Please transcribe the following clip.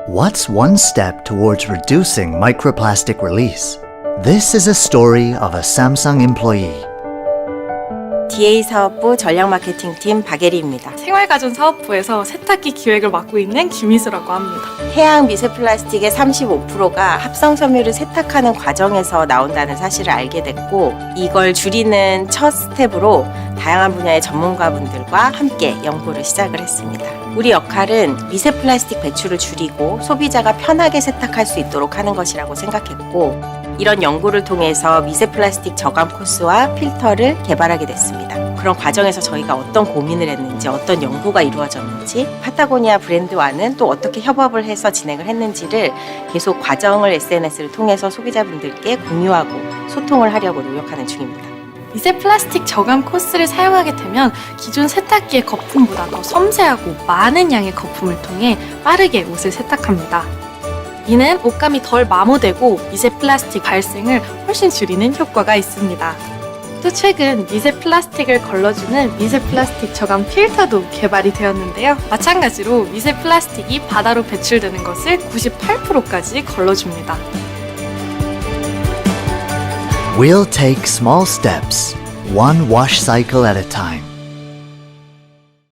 What's one step towards reducing microplastic release? This is a story of a Samsung employee. DA 사업부 전략마케팅팀 박예리입니다. 생활가전사업부에서 세탁기 기획을 맡고 있는 김희수라고 합니다. 해양 미세 플라스틱의 35%가 합성 섬유를 세탁하는 과정에서 나온다는 사실을 알게 됐고, 이걸 줄이는 첫 스텝으로 다양한 분야의 전문가분들과 함께 연구를 시작을 했습니다. 우리 역할은 미세 플라스틱 배출을 줄이고 소비자가 편하게 세탁할 수 있도록 하는 것이라고 생각했고, 이런 연구를 통해서 미세 플라스틱 저감 코스와 필터를 개발하게 됐습니다. 그런 과정에서 저희가 어떤 고민을 했는지, 어떤 연구가 이루어졌는지, 파타고니아 브랜드와는 또 어떻게 협업을 해서 진행을 했는지를 계속 과정을 SNS를 통해서 소비자분들께 공유하고 소통을 하려고 노력하는 중입니다. 미세 플라스틱 저감 코스를 사용하게 되면 기존 세탁기의 거품보다 더 섬세하고 많은 양의 거품을 통해 빠르게 옷을 세탁합니다. 이는 옷감이 덜 마모되고 미세 플라스틱 발생을 훨씬 줄이는 효과가 있습니다. 또 최근 미세 플라스틱을 걸러주는 미세 플라스틱 저감 필터도 개발이 되었는데요. 마찬가지로 미세 플라스틱이 바다로 배출되는 것을 98%까지 걸러줍니다. We'll take small steps, one wash cycle at a time.